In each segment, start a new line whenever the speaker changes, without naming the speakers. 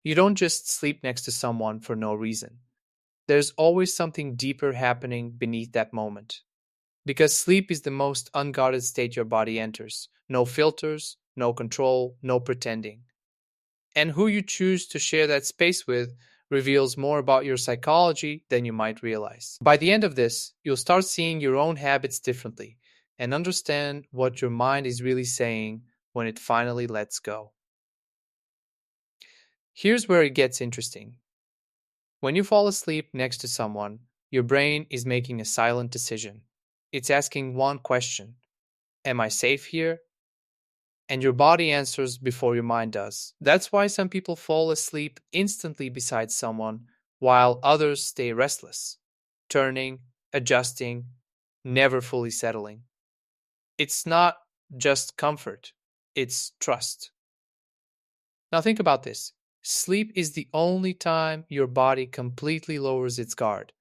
You don't just sleep next to someone for no reason. There's always something deeper happening beneath that moment. Because sleep is the most unguarded state your body enters. No filters, no control, no pretending. And who you choose to share that space with reveals more about your psychology than you might realize. By the end of this, you'll start seeing your own habits differently and understand what your mind is really saying when it finally lets go. Here's where it gets interesting. When you fall asleep next to someone, your brain is making a silent decision. It's asking one question: am I safe here? And your body answers before your mind does. That's why some people fall asleep instantly beside someone, while others stay restless, turning, adjusting, never fully settling. It's not just comfort, it's trust. Now think about this. Sleep is the only time your body completely lowers its guard.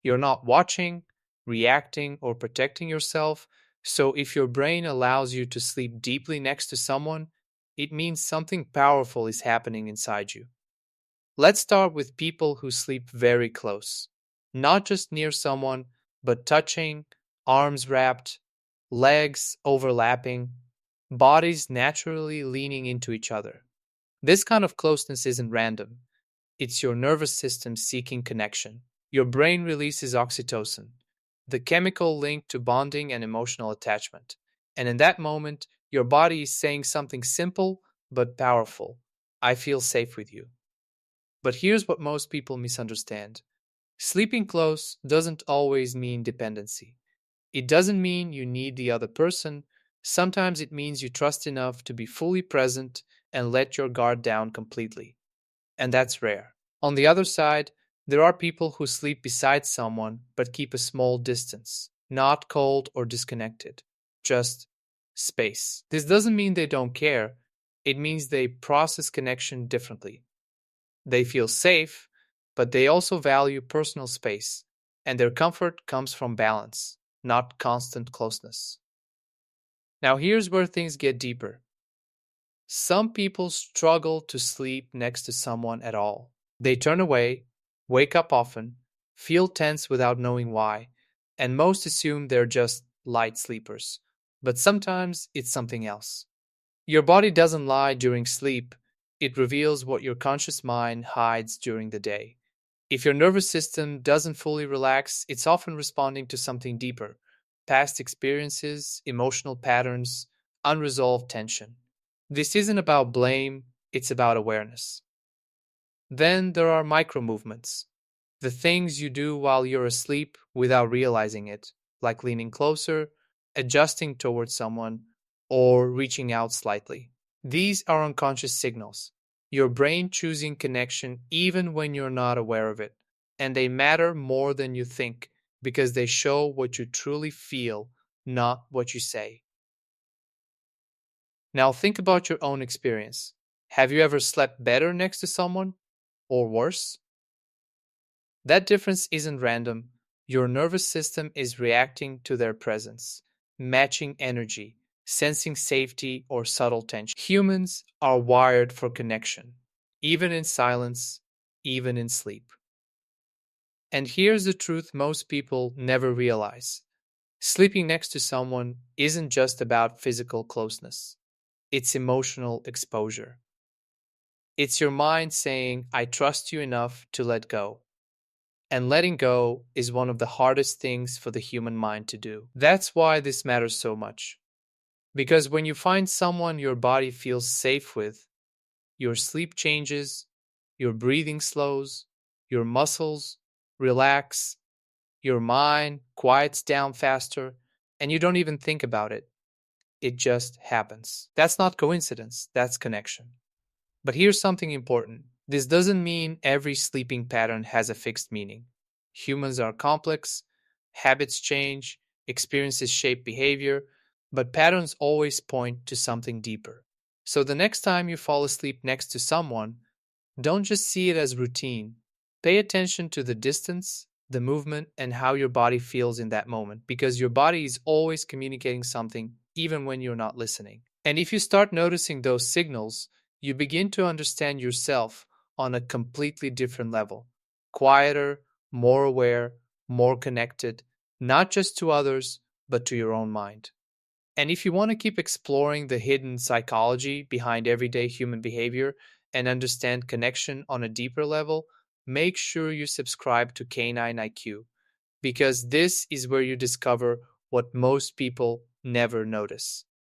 You're not watching, reacting, or protecting yourself. So if your brain allows you to sleep deeply next to someone, it means something powerful is happening inside you. Let's start with people who sleep very close. Not just near someone, but touching, arms wrapped, legs overlapping, bodies naturally leaning into each other. This kind of closeness isn't random. It's your nervous system seeking connection. Your brain releases oxytocin, the chemical linked to bonding and emotional attachment. And in that moment, your body is saying something simple but powerful: I feel safe with you. But here's what most people misunderstand: sleeping close doesn't always mean dependency. It doesn't mean you need the other person. Sometimes it means you trust enough to be fully present and let your guard down completely. And that's rare. On the other side, there are people who sleep beside someone but keep a small distance, not cold or disconnected, just space. This doesn't mean they don't care, it means they process connection differently. They feel safe, but they also value personal space, and their comfort comes from balance, not constant closeness. Now, here's where things get deeper. Some people struggle to sleep next to someone at all. They turn away, wake up often, feel tense without knowing why, and most assume they're just light sleepers. But sometimes it's something else. Your body doesn't lie during sleep, it reveals what your conscious mind hides during the day. If your nervous system doesn't fully relax, it's often responding to something deeper: past experiences, emotional patterns, unresolved tension. This isn't about blame, it's about awareness. Then there are micro movements, the things you do while you're asleep without realizing it, like leaning closer, adjusting towards someone, or reaching out slightly. These are unconscious signals, your brain choosing connection even when you're not aware of it. And they matter more than you think because they show what you truly feel, not what you say. Now think about your own experience. Have you ever slept better next to someone? Or worse? That difference isn't random. Your nervous system is reacting to their presence, matching energy, sensing safety or subtle tension. Humans are wired for connection, even in silence, even in sleep. And here's the truth most people never realize: sleeping next to someone isn't just about physical closeness, it's emotional exposure. It's your mind saying, I trust you enough to let go. And letting go is one of the hardest things for the human mind to do. That's why this matters so much. Because when you find someone your body feels safe with, your sleep changes, your breathing slows, your muscles relax, your mind quiets down faster, and you don't even think about it. It just happens. That's not coincidence, that's connection. But here's something important. This doesn't mean every sleeping pattern has a fixed meaning. Humans are complex, habits change, experiences shape behavior, but patterns always point to something deeper. So the next time you fall asleep next to someone, don't just see it as routine. Pay attention to the distance, the movement, and how your body feels in that moment, because your body is always communicating something even when you're not listening. And if you start noticing those signals, you begin to understand yourself on a completely different level, quieter, more aware, more connected, not just to others, but to your own mind. And if you want to keep exploring the hidden psychology behind everyday human behavior and understand connection on a deeper level, make sure you subscribe to Canine IQ, because this is where you discover what most people never notice.